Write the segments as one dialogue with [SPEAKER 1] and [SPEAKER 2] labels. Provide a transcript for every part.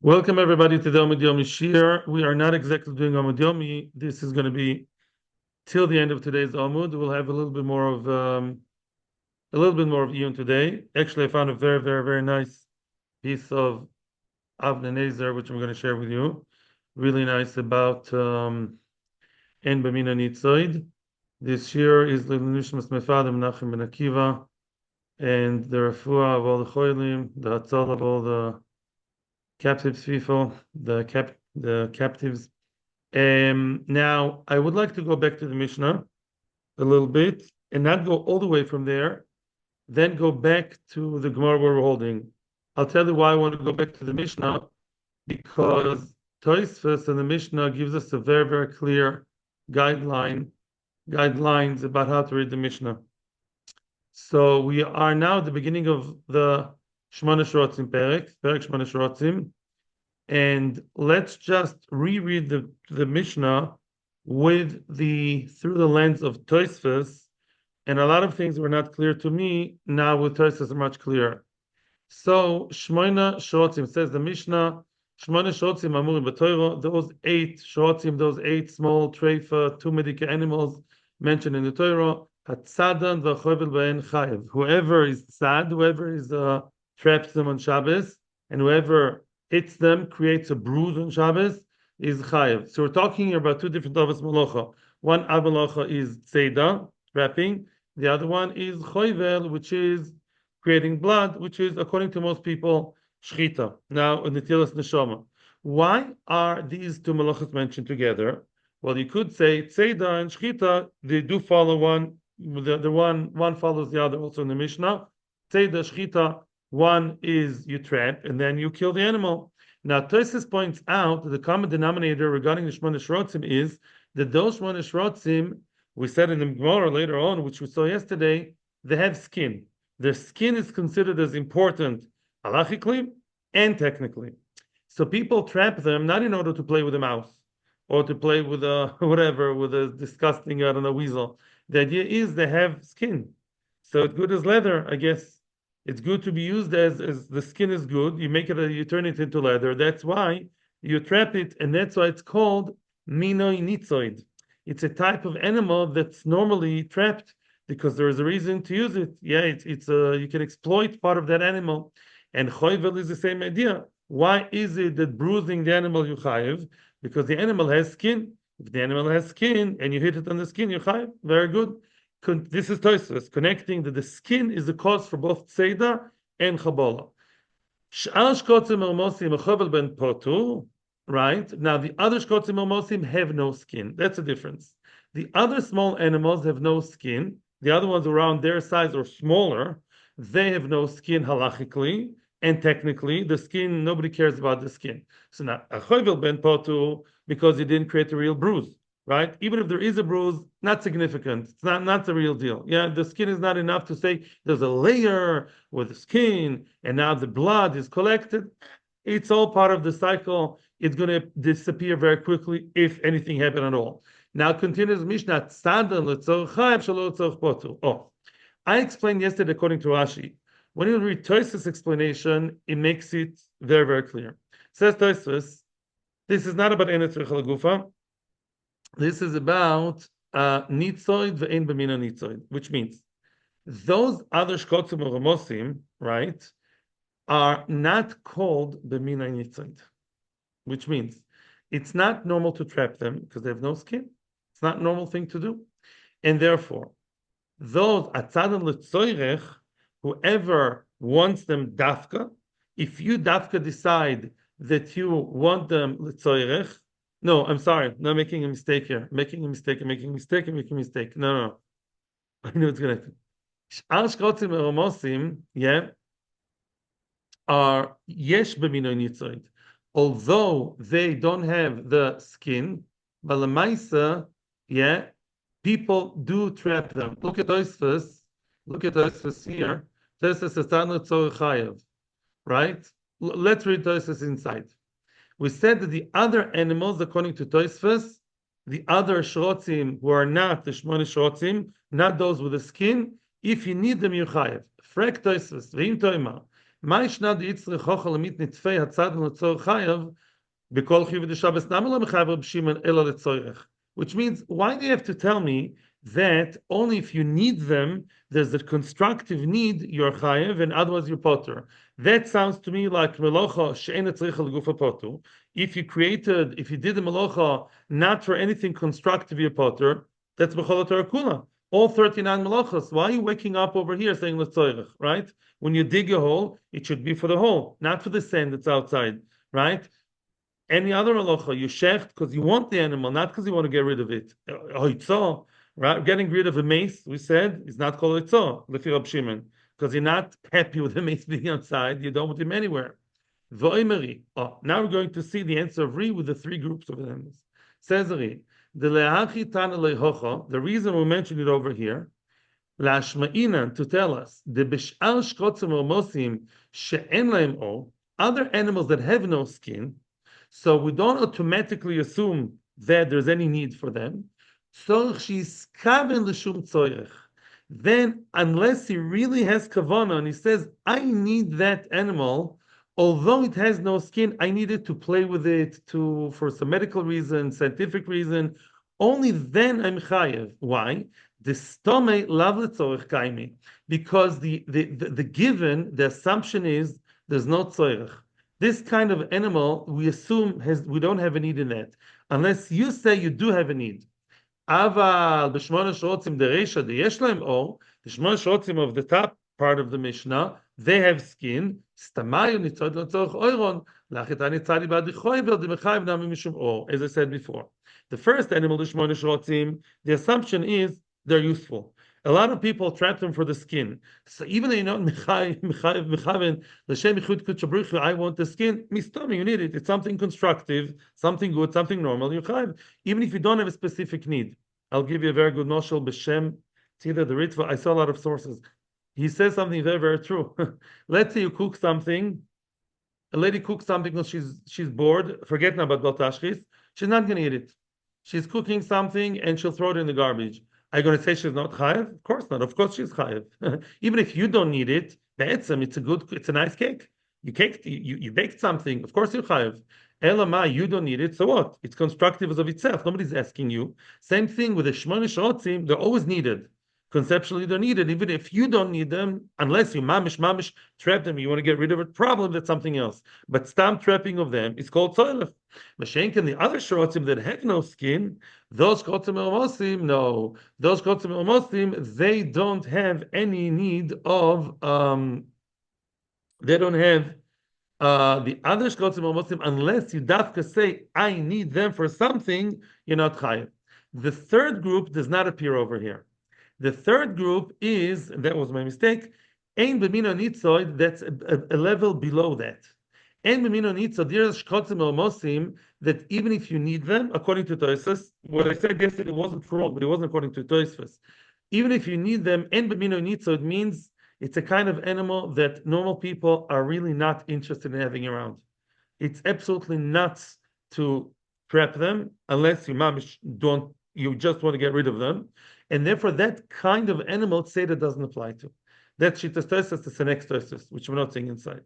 [SPEAKER 1] Welcome everybody to the Amud Yomi shiur. We are not exactly doing Amud Yomi. This is going to be till the end of today's Amud. We'll have a little bit more of Iyun today. Actually, I found a very, very, very nice piece of Avnei Nezer, which I'm going to share with you. Really nice about En B'mina Nitzoid. This shiur is L'Nishmas Mefadim Menachem Ben Akiva, and the refuah of all the cholim, the hatzal of all the captives, people, the captives. Now, I would like to go back to the Mishnah a little bit and not go all the way from there, then go back to the Gemara where we're holding. I'll tell you why I want to go back to the Mishnah, because Tosfos and the Mishnah gives us a very, very clear guidelines about how to read the Mishnah. So we are now at the beginning of the Shmona Shorotzim Perek Shmona Shorotzim, and let's just reread the Mishnah through the lens of Tosfos, and a lot of things were not clear to me. Now with Tosfos are much clearer. So Shmona Shorotzim says the Mishnah, Shmona Shorotzim Amurim b'Torah, those 8 Shorotzim, those 8 small treifa, 2 medical animals mentioned in the Torah, Hatzadan v'chovel b'en chayev. Whoever is tzad, whoever is traps them on Shabbos, and whoever hits them, creates a bruise on Shabbos, is chayev. So we're talking about 2 different avos malacha. One avos is tzeda, trapping. The other one is chovel, which is creating blood, which is, according to most people, shchita. Now, netilas neshama. Why are these 2 malachas mentioned together? Well, you could say tzeda and shchita, they do follow one. The one follows the other also in the Mishnah. Tzeda, shchita, one is you trap and then you kill the animal. Now, Tosfos points out that the common denominator regarding the Shmona Shorotzim is that those Shmona Shorotzim, we said in the Gemara later on, which we saw yesterday, they have skin. Their skin is considered as important halachically and technically. So people trap them not in order to play with a mouse or to play with a disgusting, weasel. The idea is they have skin. So it's good as leather, I guess. It's good to be used as the skin is good. You turn it into leather. That's why you trap it, and that's why it's called minoi nitzoid. It's a type of animal that's normally trapped because there is a reason to use it. Yeah, you can exploit part of that animal. And choivel is the same idea. Why is it that bruising the animal you chayiv? Because the animal has skin. If the animal has skin and you hit it on the skin, you chayiv. Very good. This is Tosfos, connecting that the skin is the cause for both tzeda and chabola. Right? Now, the other shkotzim mosim have no skin. That's the difference. The other small animals have no skin. The other ones around their size or smaller, they have no skin halachically and technically. The skin, nobody cares about the skin. So now, a chovel ben potu, because he didn't create a real bruise. Right? Even if there is a bruise, not significant. It's not the real deal. Yeah, the skin is not enough to say there's a layer with the skin and now the blood is collected. It's all part of the cycle. It's going to disappear very quickly if anything happened at all. Now continues Mishnah. Oh, I explained yesterday according to Rashi. When you read Tosfos' explanation, it makes it very, very clear. Says Tosfos, this is not about Enes Rechel Gufa. This is about nitzoid ve'en b'mina nitzoid, which means those other shkotzim or ramosim, right, are not called b'mina nitzoid, which means it's not normal to trap them because they have no skin. It's not a normal thing to do, and therefore those atzadam l'tzoyrech, whoever wants them dafka, if you dafka decide that you want them l'tzoyrech. No, I'm sorry. I'm making a mistake here. Making a mistake. No. I knew it's going to happen. Are yesh b'minoi nitzoid. Although they don't have the skin, but l'maisa, people do trap them. Look at Tosfos here. Tosfos is tanur tzorech chayav. Right? Let's read Tosfos inside. We said that the other animals, according to Tosfos, the other shorotzim who are not the Shmona Shorotzim, not those with the skin, if you need them, you chayev. Frek Tosfos, v'im toima, מה ישנה דאיצרי חוכר למית נטפי הצד לצורך חייב בכל חיוב דשבס למה לא מחייב רב שמעון אלא לצורך? Which means, why do you have to tell me that only if you need them, there's a constructive need, you're chayev, and otherwise you're potter? That sounds to me like melocha she'ena tzricha legufa potter. If you did the melocha not for anything constructive, you're potter. That's b'chol Torah kula. All 39 melachos. Why are you waking up over here saying letzorich, right? When you dig a hole, it should be for the hole, not for the sand that's outside, right? Any other halacha, you shecht because you want the animal, not because you want to get rid of it. Hoitzah, right? Getting rid of a mace, we said, is not called hoitzah, lefi Rab Shimon, because you're not happy with the mace being outside. You don't want him anywhere. Vo'imeri. Oh, now we're going to see the answer of Ri with the three groups of animals. Says Ri, the lehachi tana lehocha. The reason we mentioned it over here, lashma'ina, to tell us the bish'al shkotzim mosim she'en laim o, other animals that have no skin. So we don't automatically assume that there's any need for them. Then, unless he really has kavanah and he says, I need that animal, although it has no skin, I need it to play with it for some medical reason, scientific reason, only then I'm chayev. Why? The stomach lav letzorech kaimi. Because the given, the assumption is there's no tzorech. This kind of animal, we assume we don't have a need in that, unless you say you do have a need. Aval b'shmona shrotzim dereisha deyesh lahem or the shmona shrotzim of the top part of the Mishnah, they have skin. Stamayu nitzod l'tzorich oiron lachita nitzadi b'adichoy v'l'dimechayev nami mishum or. As I said before, the first animal, the shmona shrotzim, the assumption is they're useful. A lot of people trap them for the skin. So even though you know, I want the skin, mistami, you need it. It's something constructive, something good, something normal. Even if you don't have a specific need. I'll give you a very good noshel b'shem Tila the Ritva. I saw a lot of sources. He says something very, very true. Let's say you cook something. A lady cooks something because she's bored. Forget now about Baltashkis. She's not going to eat it. She's cooking something and she'll throw it in the garbage. Are you going to say she's not chayev? Of course not. Of course she's chayev. Even if you don't need it, it's a nice cake. You baked something. Of course you're chayev. Elama, you don't need it. So what? It's constructive as of itself. Nobody's asking you. Same thing with the shmona shrotzim. They're always needed. Conceptually, they're needed. Even if you don't need them, unless you mamish trap them, you want to get rid of a problem, that's something else. But stam trapping of them is called tzolef. Mashenkin, the other shrotzim that have no skin, those kotzim el-mosim, no. Those kotzim el-mosim, they don't have any need of, they don't have the other kotzim el-mosim, unless you dafka say, I need them for something, you're not chayav. The third group does not appear over here. The third group is, that was my mistake, ein b'mino nitzoid, that's a level below that. Ein b'mino nitzoid, there's shkotzim el-mosim, that even if you need them, according to Tosfos, what I said yesterday wasn't wrong, but it wasn't according to Tosfos. Even if you need them, ein b'mino nitzoid means it's a kind of animal that normal people are really not interested in having around. It's absolutely nuts to trap them, unless you just want to get rid of them. And therefore, that kind of animal, Seder doesn't apply to. That Shittas Tosfos is the next Tosfos, which we're not seeing inside.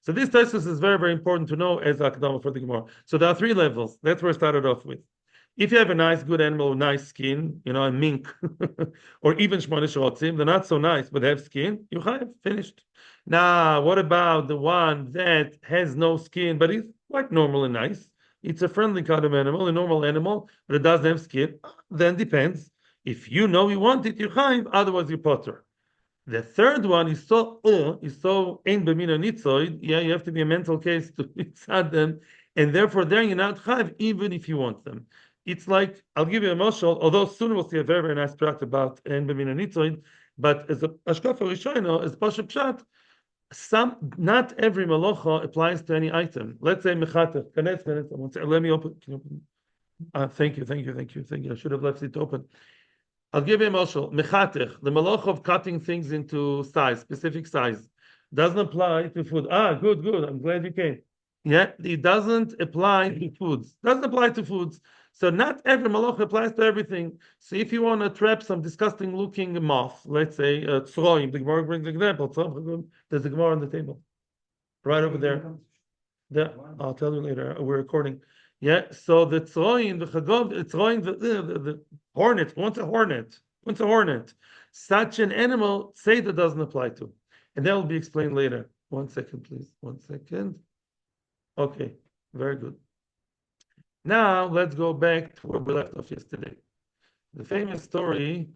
[SPEAKER 1] So this Tosfos is very, very important to know as Akdama for the Gemara. So there are three levels. That's where I started off with. If you have a nice, good animal with nice skin, a mink, or even Shmona Shrotzim, they're not so nice, but they have skin, you have finished. Now, what about the one that has no skin, but is quite normal and nice? It's a friendly kind of animal, a normal animal, but it doesn't have skin. Then depends. If you know you want it, you chayiv, otherwise you potter. The third one is so ein b'mino nitzoid. Yeah, you have to be a mental case to inside them, and therefore there you're not chayiv even if you want them. It's like, I'll give you a mashal, although soon we'll see a very, very nice tract about ein b'mino nitzoid, but as a hashkafa rishayna, as pasha pshat, not every malacha applies to any item. Let's say mechatef. Let me open. Thank you. I should have left it open. I'll give you a mashal. Mechatech, the malach of cutting things into specific size, doesn't apply to food. Good. I'm glad you came. Yeah, it doesn't apply to foods. Doesn't apply to foods. So not every malach applies to everything. So if you want to trap some disgusting-looking moth, let's say tzroim, the Gemara brings an example. There's a Gemara on the table. right over there. I'll tell you later. We're recording. Yeah. So the tzroin, the chagov, it's tzroin, the hornet. What's a hornet? What's a hornet? Such an animal, say that doesn't apply to, and that will be explained later. 1 second, please. 1 second. Okay. Very good. Now let's go back to where we left off yesterday. The famous story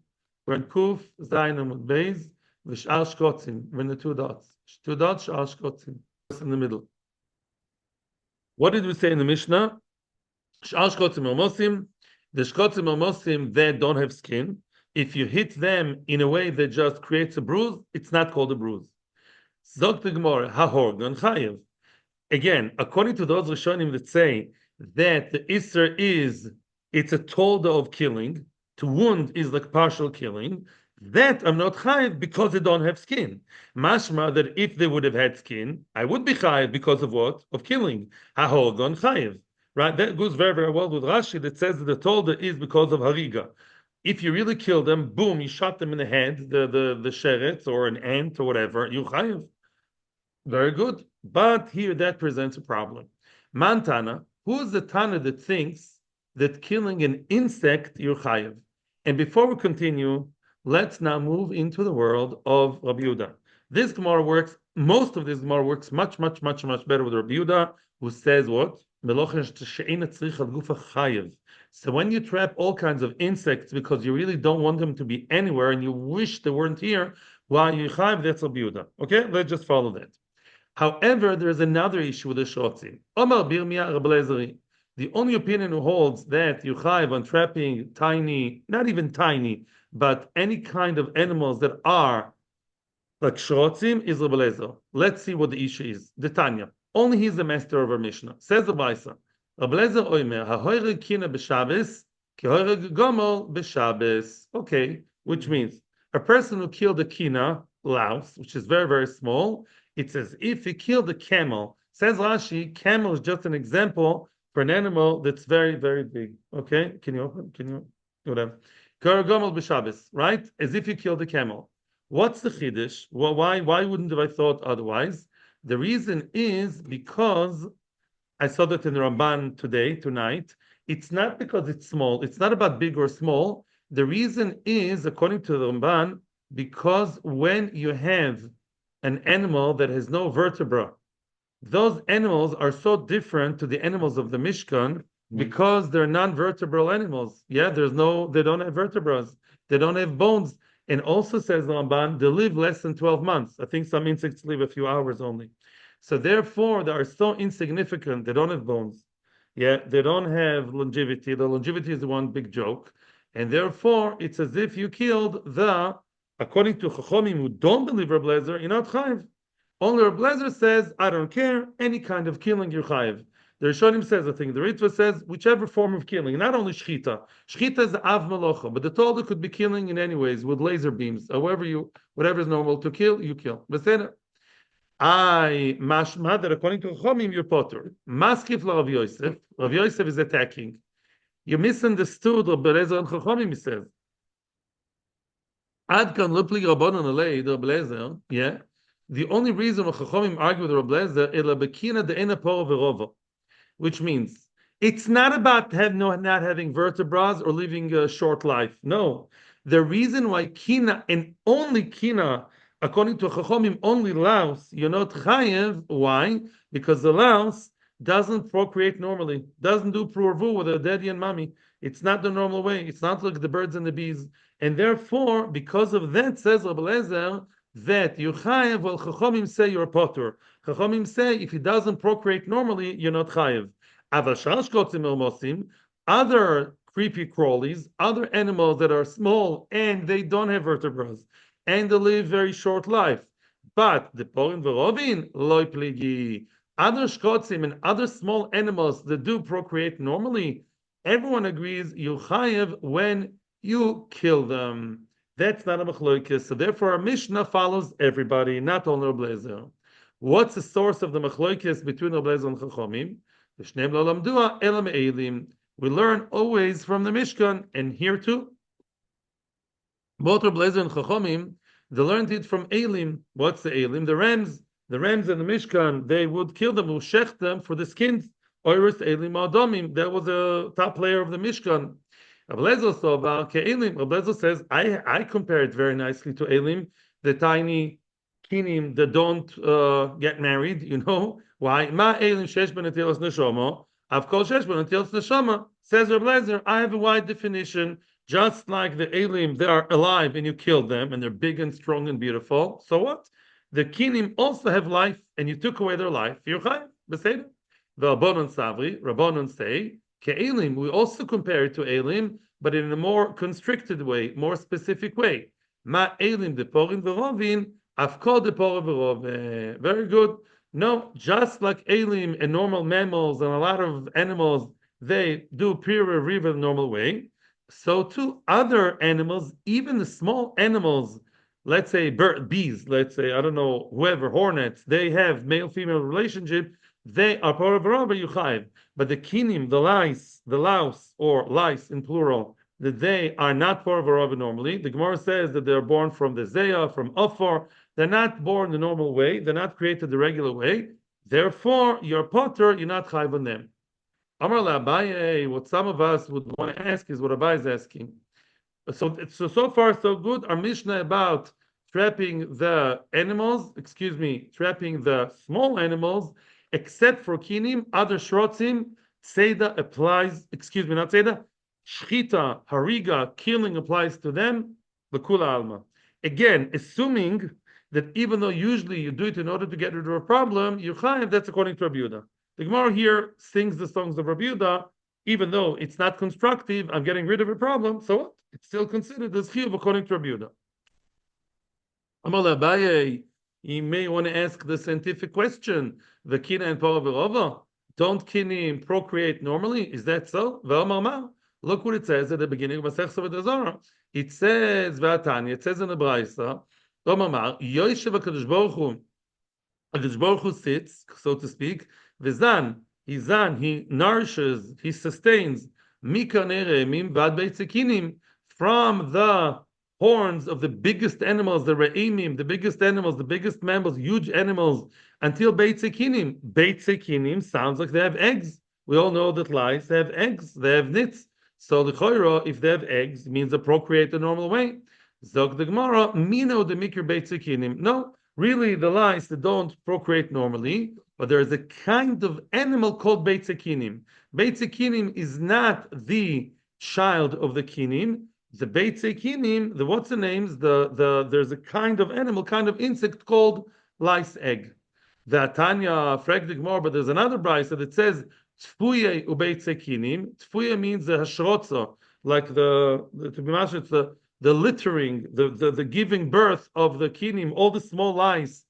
[SPEAKER 1] when Kuf, Zayin, and Beis, V'sh'ar shkotzim, when the two dots. Two dots, sh'ar shkotzim. In the middle. What did we say in the Mishnah? Sh'ar shkotzim almosim, the shkotzim almosim that don't have skin. If you hit them in a way that just creates a bruise, it's not called a bruise. Zok the Gemara, hahorgan chayev. Again, according to those Rishonim that say that the Isser it's a tolda of killing, to wound is like partial killing, that I'm not chayiv because they don't have skin. Mashma that if they would have had skin, I would be chayiv because of what? Of killing. Hahorgon chayiv. Right? That goes very, very well with Rashi that says that the tolda is because of hariga. If you really kill them, boom, you shot them in the head, the sheretz or an ant or whatever, you chayiv. Very good. But here that presents a problem. Mantana, who is the Tana that thinks that killing an insect you're chayiv? And before we continue, let's now move into the world of Rabbi Yehuda. This Gemara works, most of this Gemara works much, much, much, much better with Rabbi Yehuda, who says what? So when you trap all kinds of insects because you really don't want them to be anywhere and you wish they weren't here, why you chayiv, that's Rabbi Yehuda. Okay, let's just follow that. However, there is another issue with the shotzim. Omar Birmia Rabelezeri. The only opinion who holds that you chayiv on trapping tiny, not even tiny, but any kind of animals that are like shotzim is Rabelezer. Let's see what the issue is. The Tanya. Only he's the master of our Mishnah. Says the Baisa. Rabelezer oimer hahoyreg kina b'Shabbos kihoyreg gomol b'Shabbos. Okay, which means a person who killed a kina louse, which is very, very small, it's as if he killed a camel. Says Rashi, camel is just an example for an animal that's very, very big. Okay? Can you open? Can you? Whatever. Karagomel b'Shabbos, right? As if you killed a camel. What's the chiddush? Well, why wouldn't have I thought otherwise? The reason is because I saw that in the Ramban tonight. It's not because it's small. It's not about big or small. The reason is, according to the Ramban, because when you have an animal that has no vertebra, those animals are so different to the animals of the Mishkan because they're non-vertebral animals. Yeah, they don't have vertebrae, they don't have bones. And also says the Ramban, they live less than 12 months. I think some insects live a few hours only. So therefore, they are so insignificant, they don't have bones. Yeah, they don't have longevity. The longevity is the one big joke. And therefore, it's as if you killed according to Chachomim who don't believe Reb Lezer, you're not chayiv. Only Reb Lezer says, I don't care, any kind of killing you're chayiv. The Rishonim says, I think, the Ritva says, whichever form of killing, not only shchita. Shchita is av melocha, but the Torah could be killing in any ways, with laser beams. Whatever is normal to kill, you kill. But mashma that according to Chachomim, you're potter. Maskif la Rav Yosef. Rav Yosef is attacking. You misunderstood Reb Lezer and Chachomim, he says. Ad kan lupli rabbanon alei the Reb Lezer, yeah. The only reason why Chachomim argue with Reb Lezer is la bekina de'ena poro v'rovo, which means it's not about not having vertebrae or living a short life. No, the reason why kina and only kina, according to Chachomim, only louse, you're not chayev. Why? Because the louse doesn't procreate normally, doesn't do pruvu with a daddy and mommy. It's not the normal way. It's not like the birds and the bees. And therefore, because of that, says Rabbi Lezer, that you chayev, well, Chachomim say you're a potter. Chachomim say if he doesn't procreate normally, you're not chayev. Other creepy crawlies, other animals that are small and they don't have vertebrae and they live very short life. But the porin v'rovin loy pligi. Other shkotzim and other small animals that do procreate normally, everyone agrees you chayev when you kill them. That's not a machloikis. So therefore, our Mishnah follows everybody, not only Reb Lezer. What's the source of the machloikis between Reb Lezer and Chachomim? We learn always from the Mishkan, and here too. Both Reb Lezer and Chachomim, they learned it from Elim. What's the Elim? The rams. the rams in the Mishkan, they would kill them, would shech them for the skins. Oiris Elim Adomim, that was a top layer of the Mishkan. Rablezo says, I compare it very nicely to Elim, the tiny kinim that don't get married, you know. Why? Ma Elim shesh ben atilas neshama, I've called shesh ben atilas neshama, says Rablezer, I have a wide definition, just like the Elim, they are alive and you kill them, and they're big and strong and beautiful. So what? The kinim also have life, and you took away their life. You're chayiv, b'seder. The Rabbanon Savri, Rabbanon say, Ke'elim, we also compare it to Elim, but in a more constricted way, more specific way. Ma Elim deporim v'rovin, afkol deporim v'rov. Very good. No, just like Elim and normal mammals and a lot of animals, they do pure river the normal way. So too, other animals, even the small animals, let's say bees, let's say, I don't know, whoever, hornets, they have male-female relationship, they are part of Rabbi Yuchayv. But the kinim, the lice, the louse, or lice in plural, that they are not part of Rabbi normally. The Gemara says that they're born from the Zeya, from Ophor. They're not born the normal way. They're not created the regular way. Therefore, you're potter, you're not chayv on them. Amar Abaye, what some of us would want to ask is what Abaye is asking. So far so good. Our Mishnah about trapping the small animals, except for kinim, other shrotzim, Seda applies, not Seda, Shchita, Hariga, killing applies to them, Lakula Alma. Again, assuming that even though usually you do it in order to get rid of a problem, you're chayav, that's according to Rabbi Yehuda. The Gemara here sings the songs of Rabbi Yehuda, even though it's not constructive, I'm getting rid of a problem, so what? It's still considered as chiyuv according to Rabbi Yehuda. Amar Abaye, you may want to ask the scientific question: the kina and paravirova, don't kinim procreate normally? Is that so? Look what it says at the beginning of Masech Savad Zara. It says V'atanya. It says in the Braisa, Yoshev HaKadosh Baruch Hu. HaKadosh Baruch Hu sits, so to speak. V'zan, he nourishes, he sustains. Mika ne're'emim v'ad beitzekinim, from the horns of the biggest animals, the re'emim, the biggest animals, the biggest mammals, huge animals, until beitzekinim. Beitzekinim sounds like they have eggs. We all know that lice have eggs, they have nits. So the choira, if they have eggs, means they procreate the normal way. Zog the Gemara, mino de mikir beitzekinim. No, really, the lice that don't procreate normally, but there is a kind of animal called beitzekinim. Beitzekinim is not the child of the kinim. The beitzekinim, what's the names? There's a kind of animal, kind of insect called lice egg. The Tanya frag the Gemara, but there's another brayso that says Tfuye ubeitzekinim. Tfuye means the hashrotza, like to be mashed, it's the littering, the giving birth of the kinim, all the small lice,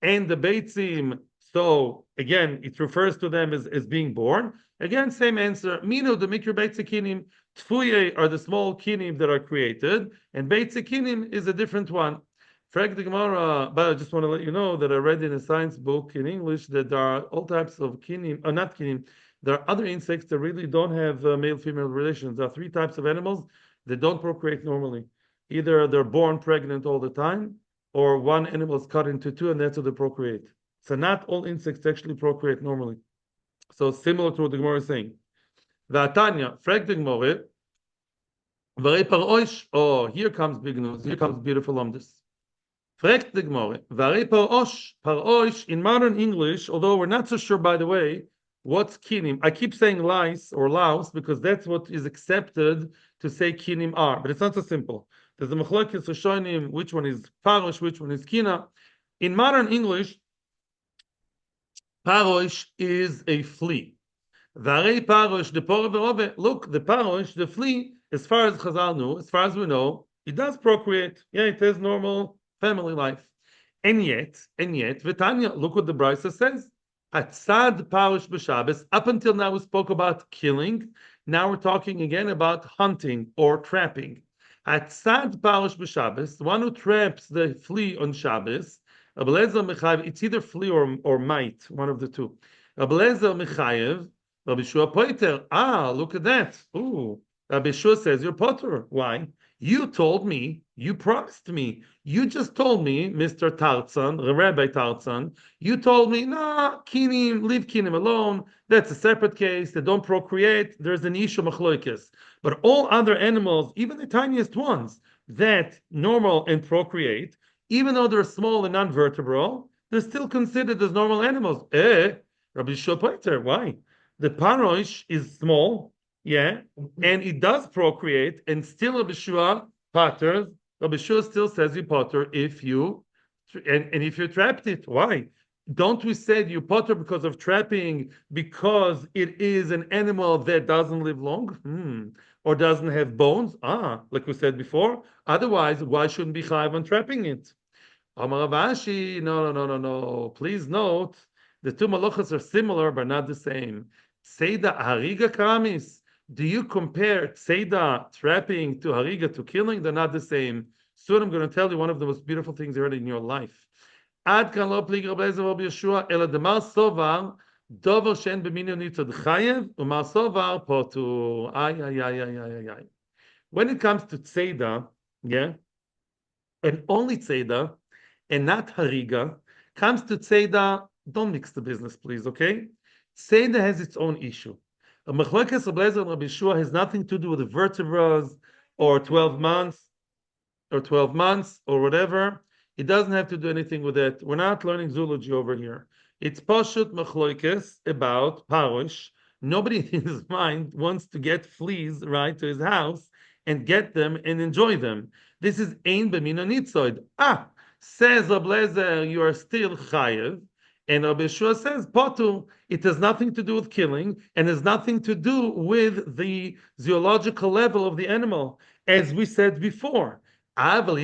[SPEAKER 1] and the beitzim. So again, it refers to them as being born. Again, same answer. Mino the mikra beitzekinim. Tfuye are the small kinim that are created, and beitzekinim is a different one. Frag the Gemara, but I just want to let you know that I read in a science book in English that there are all types of kinim, not kinim. There are other insects that really don't have male-female relations. There are 3 types of animals that don't procreate normally. Either they're born pregnant all the time, or one animal is cut into 2 and that's how they procreate. So not all insects actually procreate normally. So similar to what the Gemara is saying. V'atanya, frag the Gemara, v'rei parosh, oh, here comes big news, here comes beautiful omdus. Frag the Gemara, v'rei parosh, in modern English, although we're not so sure, by the way, what's kinim? I keep saying lice or louse because that's what is accepted to say kinim are, but it's not so simple. There's a machlokes rishonim, which one is parosh, which one is kina. In modern English, parosh is a flea. Varei parosh the paravirove. Look, the parosh, the flea, as far as Chazal knew, as far as we know, it does procreate. Yeah, it has normal family life. And yet, Vitanya, look what the Brisa says. Atzad parosh b'Shabbos. Up until now, we spoke about killing. Now we're talking again about hunting or trapping. Atzad parosh b'Shabbos, the one who traps the flea on Shabbos, it's either flea or mite, one of the two. Ablezer mechayev, Rabbi Shua poiter. Look at that. Ooh, Rabbi Shua says you're potter. Why? You told me, you promised me, you just told me, Mr. Tarzan, Rabbi Tarzan, you told me, nah, kinim, leave kinim alone. That's a separate case. They don't procreate. There's an issue machloikis. But all other animals, even the tiniest ones, that normal and procreate, even though they're small and non-vertebral, they're still considered as normal animals. Rabbi Shua, why? The parosh is small, yeah, and it does procreate, and still Rabbi Shua patters. Rabbi Shua still says you potter if you and if you trapped it. Why? Don't we say you potter because of trapping because it is an animal that doesn't live long, or doesn't have bones? Like we said before. Otherwise, why shouldn't be chayav on trapping it? Amar Ravashi, no. Please note, the two malachas are similar but not the same. Seida hariga kramis. Do you compare Seida trapping to hariga to killing? They're not the same. Soon I'm going to tell you one of the most beautiful things you heard in your life. Ad kan lo plig Rabbi Eliezer Rabbi Yeshua ela demar sovar dover shen b'minyan nitzad chayev umar sovar potu. Ay. When it comes to Seida, yeah, and only Tzeda, and not Hariga, comes to Tzeda, don't mix the business, please, okay? Tzeda has its own issue. A Machlekes Rabbi Eliezer and Rabbi Yeshua has nothing to do with the vertebras or 12 months or whatever. It doesn't have to do anything with it. We're not learning zoology over here. It's Pashut Machlekes about Parosh. Nobody in his mind wants to get fleas right to his house and get them and enjoy them. This is Ein B'Mina Nitzoid. Says Rabbi Eliezer, you are still chayev. And Rabbi Yeshua says, Potu, it has nothing to do with killing and has nothing to do with the zoological level of the animal. As we said before, when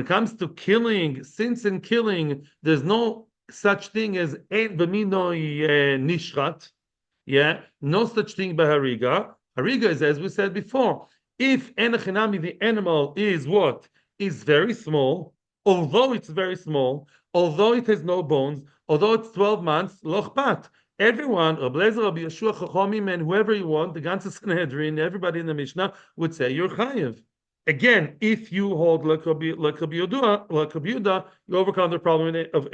[SPEAKER 1] it comes to killing, sins and killing, there's no such thing as Ein B'Mino Nishrat. Yeah, no such thing by Hariga. Hariga is, as we said before, if enochinami, the animal is what? Is very small, although it's very small, although it has no bones, although it's 12 months, lochpat. Everyone, Rabbi Eliezer, Rabbi Yeshua, Chachomim, and whoever you want, the ganze Sanhedrin, everybody in the Mishnah would say you're chayiv. Again, if you hold like Rabbi Yehuda, you overcome the problem of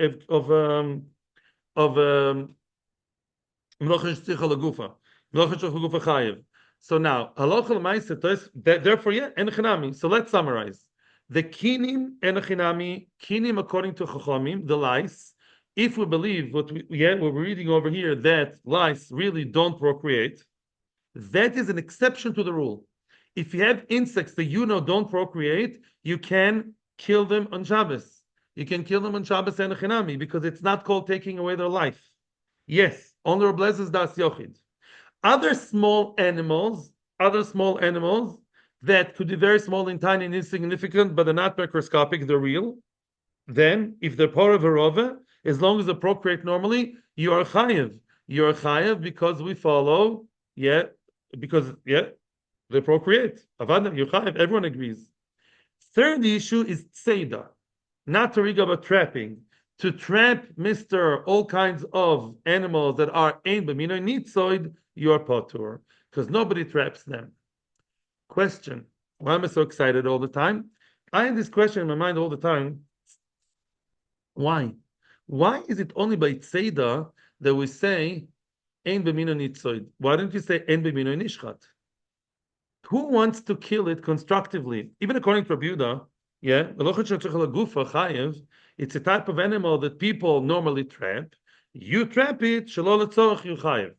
[SPEAKER 1] so now, therefore, yeah, enochinami. So let's summarize. The kinim enochinami, kinim according to Chachamim, the lice. If we believe what we're reading over here, that lice really don't procreate, that is an exception to the rule. If you have insects that don't procreate, you can kill them on Shabbos. You can kill them on Shabbos enochinami because it's not called taking away their life. Yes, only Rabbi Eliezer das yochid. Other small animals that could be very small and tiny and insignificant, but they're not microscopic, they're real. Then, if they're para verova, as long as they procreate normally, you are chayiv. You are chayiv because we follow, they procreate. Avada, you're chayiv. Everyone agrees. Third issue is tzeda, not to riga but trapping. To trap Mr. all kinds of animals that are ein b'mino nitzoid, you are potur, because nobody traps them. Question: why am I so excited all the time? I have this question in my mind all the time. Why? Why is it only by tzeda that we say ein b'mino nitzoid? Why don't you say ein b'mino nishchat? Who wants to kill it constructively? Even according to Rabbi Yehuda, it's a type of animal that people normally trap. You trap it, shelo letzorach you chayev,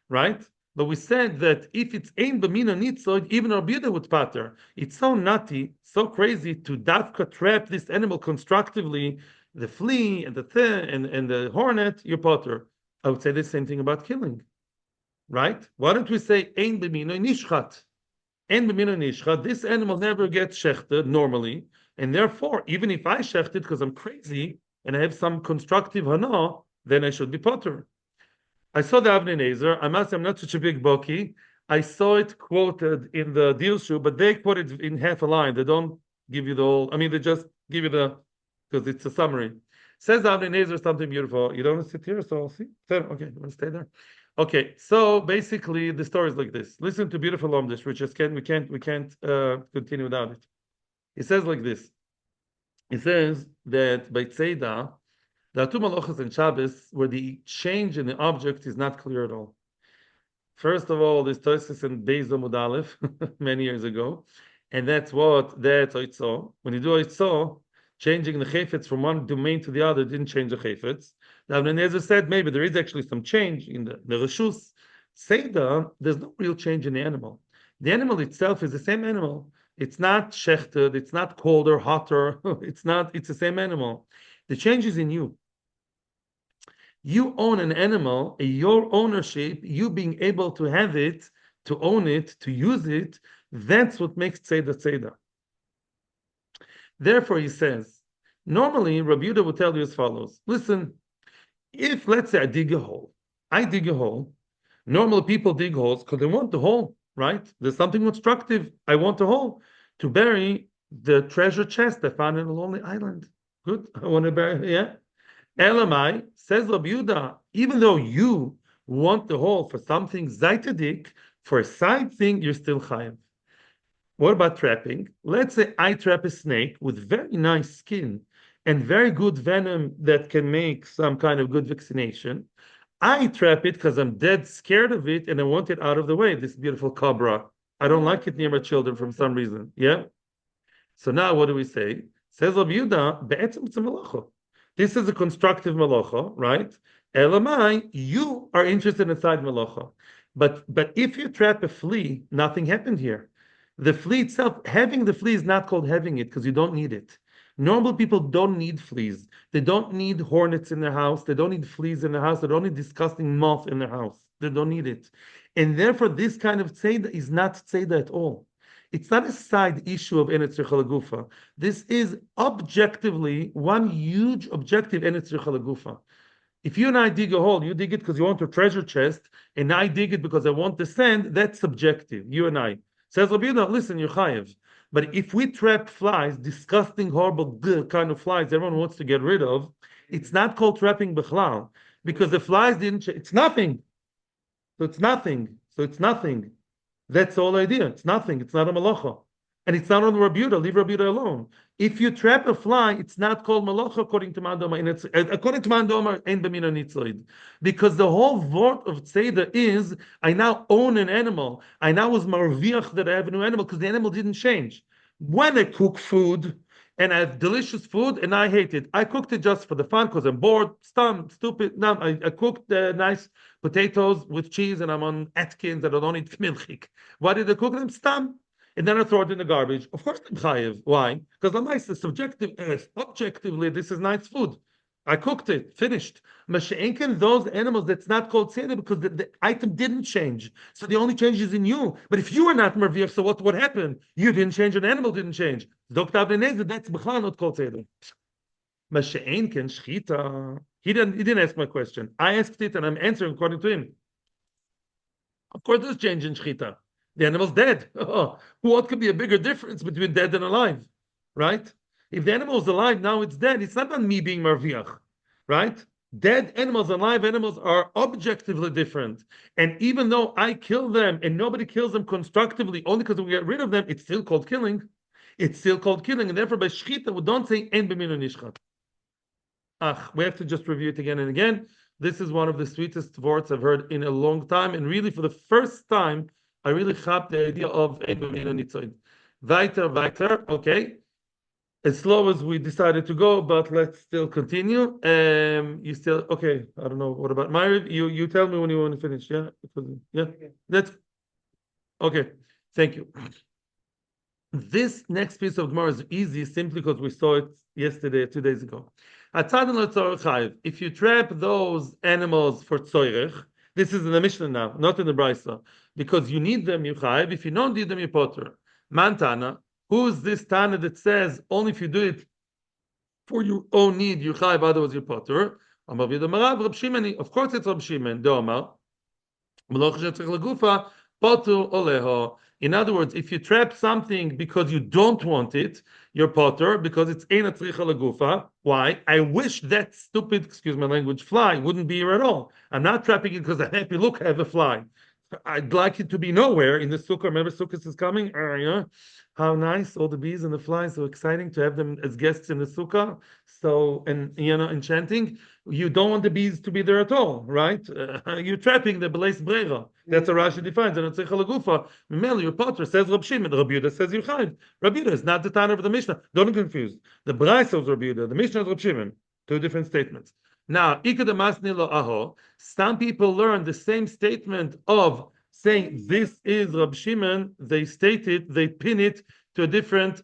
[SPEAKER 1] right? But we said that if it's ein b'mina nitzoid, even Rabbi Yehuda would patter. It's so nutty, so crazy to dafka trap this animal constructively, the flea and the hornet, you patter. I would say the same thing about killing, right? Why don't we say ein b'mina nishchat? Ein b'mina nishchat. This animal never gets shechted normally. And therefore, even if I shecht it because I'm crazy and I have some constructive hana, then I should be potter. I saw the Avnei Nezer. I must say I'm not such a big boki. I saw it quoted in the deal shoe, but they quote it in half a line. They don't give you the whole. I mean, they just give you because it's a summary. Says the Avnei Nezer something beautiful. You don't want to sit here, so I'll see. Okay, you want to stay there? Okay, so basically the story is like this. Listen to beautiful Omdish, we just can't continue without it. It says like this. It says that by Tzeda, there are two malachas in Shabbos where the change in the object is not clear at all. First of all, this Tosis in Beis Amud Aleph many years ago, and that's Oitzo. When you do Oitzo, changing the chayfetz from one domain to the other didn't change the chayfetz. Now, Nezer said maybe there is actually some change in the reshus. Seder, there's no real change in the animal. The animal itself is the same animal. It's not shechted. It's not colder, hotter. It's not. It's the same animal. The change is in you. You own an animal, your ownership, you being able to have it, to own it, to use it, that's what makes tzeda tzeda. Therefore, he says, normally Rabbi Yehuda would tell you as follows. Listen, if let's say I dig a hole. Normal people dig holes because they want the hole, right? There's something constructive. I want a hole to bury the treasure chest I found in a lonely island. Good. I want to bury, yeah. Elamai, says Rabbi Yehuda, even though you want the hole for something zaitadik, for a side thing, you're still chayav. What about trapping? Let's say I trap a snake with very nice skin and very good venom that can make some kind of good vaccination. I trap it because I'm dead scared of it and I want it out of the way, this beautiful cobra. I don't like it near my children for some reason. Yeah? So now what do we say? Says Rabbi Yehuda, be'etzem it's a malacha. This is a constructive malacha, right? Elamai, you are interested in side malacha. But if you trap a flea, nothing happened here. The flea itself, having the flea is not called having it because you don't need it. Normal people don't need fleas. They don't need hornets in their house. They don't need fleas in their house. They don't need disgusting moth in their house. They don't need it. And therefore, this kind of tzeda is not tzeda at all. It's not a side issue of Eretz Gufa. This is objectively one huge objective Eretz Gufa. If you and I dig a hole, you dig it because you want a treasure chest, and I dig it because I want the sand, that's subjective, you and I. Says Rabbi Yehuda, listen, you're chayev. But if we trap flies, disgusting, horrible kind of flies everyone wants to get rid of, it's not called trapping bichlal, because the flies didn't, it's nothing. So it's nothing. That's the whole idea. It's nothing. It's not a malacha. And it's not on Rabbi Yehuda. Leave Rabbi Yehuda alone. If you trap a fly, it's not called malacha according to Mandoma. And it's according to Mandoma, ein b'mina nitzoid. Because the whole word of tzeda is, I now own an animal. I now was marviach that I have a new animal because the animal didn't change. When I cook food and I have delicious food and I hate it, I cooked it just for the fun because I'm bored, stupid. No, I cooked nice potatoes with cheese and I'm on Atkins and I don't eat milchik. Why did I cook them? Stam. And then I throw it in the garbage. Of course I'm chayiv. Why? Because the mice is subjective, objectively, this is nice food. I cooked it, finished. Masha'enken, those animals, that's not called seder because the item didn't change. So the only change is in you. But if you were not merviach, so what happened? You didn't change, an animal didn't change. Dr. Abnei, that's b'chal not called seder. Masha'enken, shchita. He didn't ask my question. I asked it and I'm answering according to him. Of course there's change in shchita. The animal's dead. What could be a bigger difference between dead and alive? Right? If the animal is alive, now it's dead. It's not about me being marviach. Right? Dead animals and live animals are objectively different. And even though I kill them and nobody kills them constructively, only because we get rid of them, it's still called killing. It's still called killing. And therefore by shchita, we don't say en b'minu nishchat. We have to just review it again and again. This is one of the sweetest words I've heard in a long time. And really for the first time, I really have the idea of ein b'mina nitzoid. Weiter, okay. As slow as we decided to go, but let's still continue. You still okay? I don't know. What about Myriv? You tell me when you want to finish. Yeah, yeah. That's okay. Thank you. This next piece of Gemara is easy simply because we saw it yesterday, 2 days ago. If you trap those animals for tzoyrech, this is in the Mishnah now, not in the Brisa, because you need them, you chayiv. If you don't need them, you potter. Mantana, who's this Tana that says only if you do it for your own need, you chayiv, otherwise you potter? Of course, it's Rab Shimon. Do'amar, potter oleho. In other words, if you trap something because you don't want it, you're potter because it's ein tzricha lagufa. Why? I wish that stupid, excuse my language, fly wouldn't be here at all. I'm not trapping it because I'm happy. Look, I have a fly. I'd like it to be nowhere in the sukkah. Remember, sukkah is coming. Yeah. How nice, all the bees and the flies. So exciting to have them as guests in the sukkah. So, and enchanting. You don't want the bees to be there at all, right? You're trapping the beles brera. That's a Rashi defines. And it's a chalagufa. Mimeli, your potter says Rab Shimon. Rab Yehuda says you're chayv. Rab Yehuda is not the Tana of the Mishnah. Don't get confused. The Braisa is Rab Yehuda. The Mishnah is Rab Shimon. Two different statements. Now, some people learn the same statement of saying this is Rab Shimon. They state it, they pin it to a different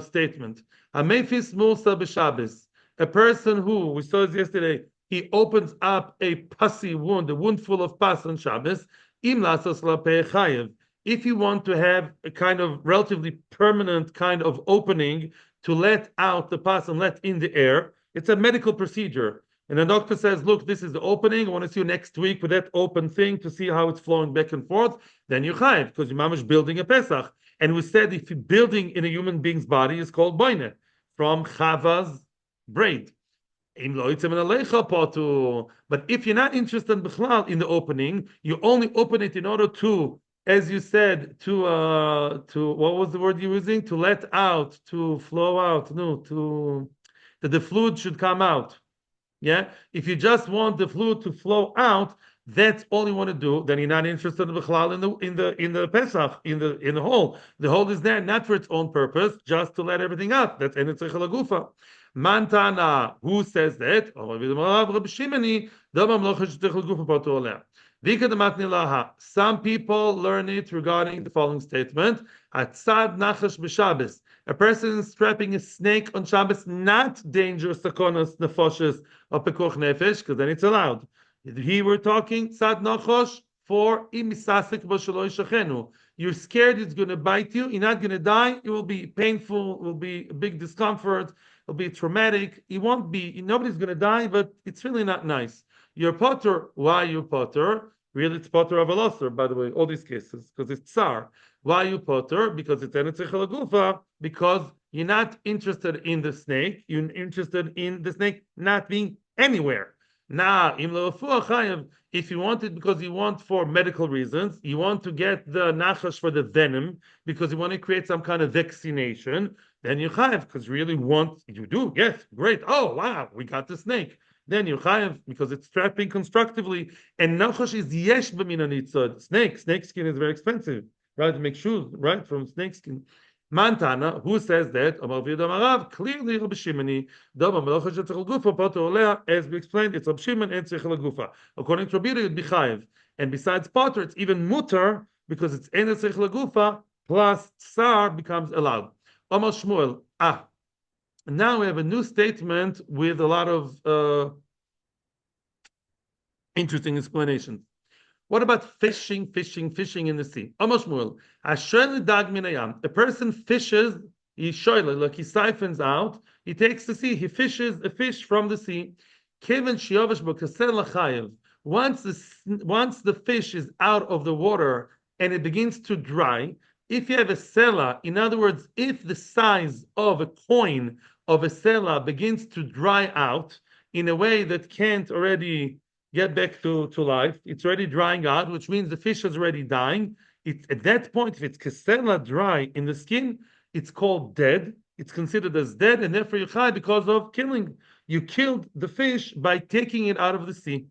[SPEAKER 1] statement. Amefis Musa b'Shabbos. A person who, we saw this yesterday, he opens up a pussy wound, a wound full of pus on Shabbos. Im lasos lapeh chayev. If you want to have a kind of relatively permanent kind of opening to let out the pus and let in the air, it's a medical procedure. And the doctor says, look, this is the opening. I want to see you next week with that open thing to see how it's flowing back and forth. Then you're chayiv, because you're mamash building a Pesach. And we said if you're building in a human being's body, it's called boine, from Chava's braid. But if you're not interested in the opening, you only open it in order to, as you said, to what was the word you're using? To let out, to flow out, no, to that the fluid should come out. Yeah, if you just want the fluid to flow out, that's all you want to do. Then you're not interested in the Pesach, in the hole. The hole is there not for its own purpose, just to let everything out. That's en tzricha lagufa. Mantana, who says that? Some people learn it regarding the following statement: Atzad nachash b'Shabbos. A person is strapping a snake on Shabbos, not dangerous sakonas nefoshes or pekuch nefesh, because then it's allowed. Here we're talking tzad nachash for imisasik b'shaloi shachenu. You're scared it's going to bite you. You're not going to die. It will be painful. It will be a big discomfort. It'll be traumatic. It won't be. Nobody's going to die, but it's really not nice. You're potter. Why you potter? Really, it's potter of a losser, by the way, all these cases, because it's tsar. Why you potter? Because it's enetzich lagufa, because you're not interested in the snake. You're interested in the snake not being anywhere. Now, if you want it because you want for medical reasons, you want to get the nachash for the venom because you want to create some kind of vaccination, then you chayav because really you do, yes, great. Oh wow, we got the snake. Then you chayav because it's trapping constructively. And nachash is yesh b'mina nitzod. Snake skin is very expensive, right? To make shoes, right, from snake skin. Mantana, who says that? Clearly Rabbi Shimoni, as we explained, it's Rabbi Shimon and Tzricha Lagufa. According to Rabbi Yehuda, you'd be chayiv. And besides potter, it's even mutter because it's en Tzricha Lagufa plus tsar becomes allowed. Omar Shmuel. Now we have a new statement with a lot of interesting explanations. What about fishing in the sea? A person fishes, like he siphons out, he takes the sea, he fishes a fish from the sea. Once the fish is out of the water and it begins to dry, if you have a sela, in other words, if the size of a coin of a sela begins to dry out in a way that can't already get back to life, it's already drying out, which means the fish is already dying. At that point, if it's kesela dry in the skin, it's called dead. It's considered as dead, and therefore you chai because of killing. You killed the fish by taking it out of the sea.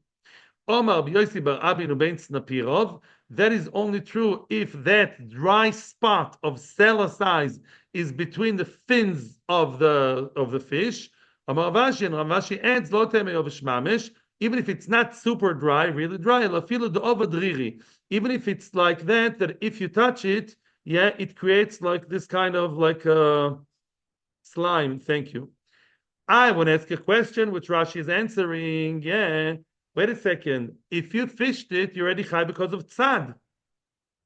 [SPEAKER 1] That is only true if that dry spot of sela size is between the fins of the fish. And Ravashi adds lo temei of shmamish. Even if it's not super dry, really dry, even if it's like that if you touch it, yeah, it creates like this kind of like slime. Thank you. I want to ask a question which Rashi is answering. Yeah, wait a second. If you fished it, you're already chai because of tzad.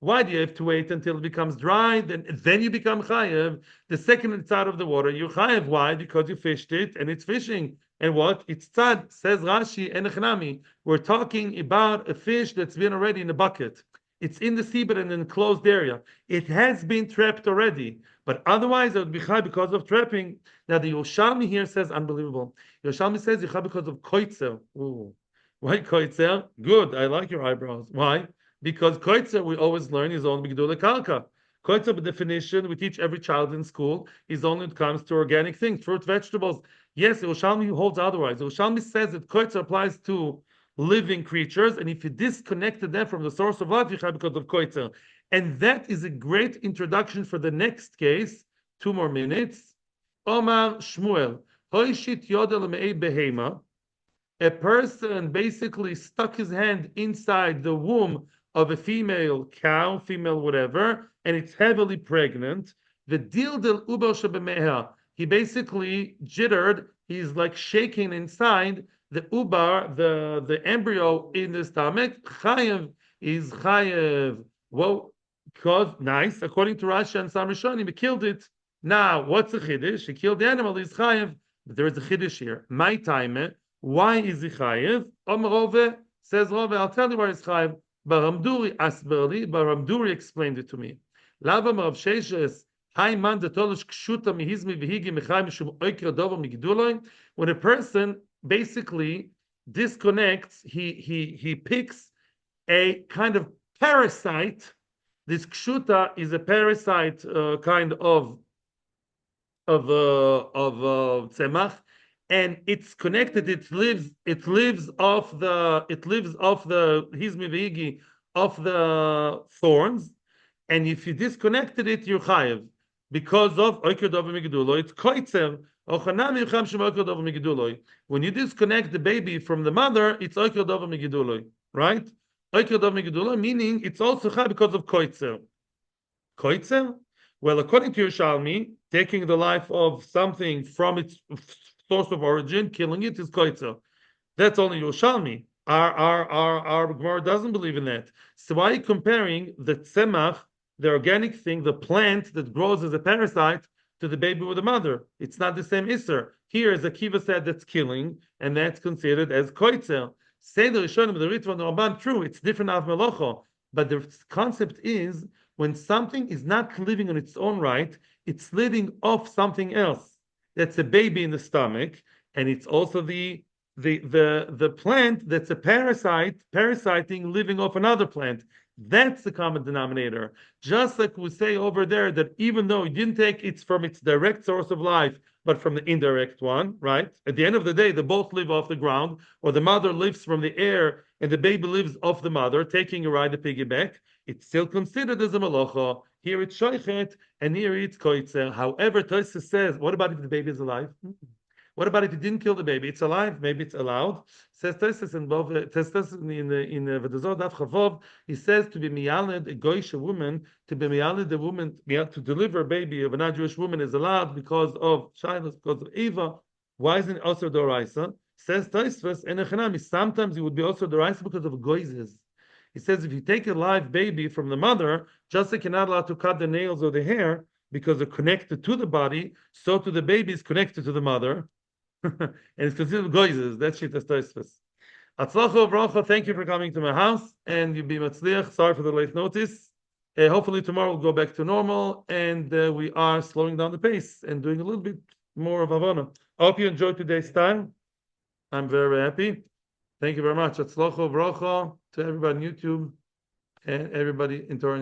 [SPEAKER 1] Why do you have to wait until it becomes dry? Then you become chayev. The second it's out of the water, you're chayev. Why? Because you fished it and it's fishing. And what? It's tzad, says Rashi and Echnami. We're talking about a fish that's been already in a bucket. It's in the seabed in an enclosed area. It has been trapped already, but otherwise it would be chai because of trapping. Now the Yerushalmi here says unbelievable. Yerushalmi says chai because of koitzer. Ooh. Why koitzer? Good. I like your eyebrows. Why? Because koitzer we always learn is only b'gedulei karka. Koitzer, by definition, we teach every child in school is only when it comes to organic things, fruit, vegetables. Yes, Yerushalmi holds otherwise. Yerushalmi says that koitzer applies to living creatures, and if you disconnected them from the source of life, you have because of koitzer. And that is a great introduction for the next case. 2 more minutes. Omar Shmuel, hoishit yodel me'ei behema. A person basically stuck his hand inside the womb of a female cow, female whatever, and it's heavily pregnant. The deal del uber shebemeha. He basically jittered. He's like shaking inside the ubar, the embryo in the stomach. Chayev is chayev. Well, because nice, according to Rashi and some Rishonim, he killed it. Now, what's the chiddush? He killed the animal. He's chayev. But there is a chiddush here. My time. Why is he chayev? Rove says Rove. I'll tell you why he's chayev. Baramduri asberli. Baramduri explained it to me. Lava Rav Sheshes. When a person basically disconnects, he picks a kind of parasite. This kshuta is a parasite kind of tzemach, and it's connected. It lives off the hizmi v'higi, off the thorns, and if you disconnected it, you're chayev. Because of it's koitzer. When you disconnect the baby from the mother, it's right? Meaning it's also chai because of koitzer. Koitzer? Well, according to Yerushalmi, taking the life of something from its source of origin, killing it is koitzer. That's only Yerushalmi. Our Gemara doesn't believe in that. So why are you comparing the tzemach, the organic thing, the plant that grows as a parasite, to the baby with the mother? It's not the same isser. Here, as Akiva said, that's killing, and that's considered as koitzer. Say the Rishonim, the Ritva, and the Ramban, true, it's different av melocho, but the concept is when something is not living on its own right, it's living off something else. That's a baby in the stomach, and it's also the plant that's a parasiting, living off another plant. That's the common denominator. Just like we say over there that even though you didn't take it from its direct source of life, but from the indirect one, right? At the end of the day, they both live off the ground, or the mother lives from the air and the baby lives off the mother, taking a ride, a piggyback. It's still considered as a malacha. Here it's shoichet, and here it's koitzer. However, Tosfos says, what about if the baby is alive? What about if you didn't kill the baby? It's alive. Maybe it's allowed. Says Tosfos in in V'dazor Daf Chavov. He says to be miyaled a goyish woman, to be miyaled a woman to deliver a baby of a non-Jewish woman is allowed because of shilas, because of Eva. Why isn't it also doraisa? Says Tosfos in Echanami. Sometimes it would be also doraisa because of goyzes. He says if you take a live baby from the mother, just like you're not allowed to cut the nails or the hair because they're connected to the body, so to the baby is connected to the mother. And it's considered goyzes. That's Shitas Tosfos. Atzlacha Uvracha, thank you for coming to my house, and you be matzliach. Sorry for the late notice. Hopefully tomorrow we'll go back to normal, and we are slowing down the pace and doing a little bit more of Havana. I hope you enjoyed today's time. I'm very, very happy. Thank you very much. Atzlacha Uvracha to everybody on YouTube and everybody in Torah.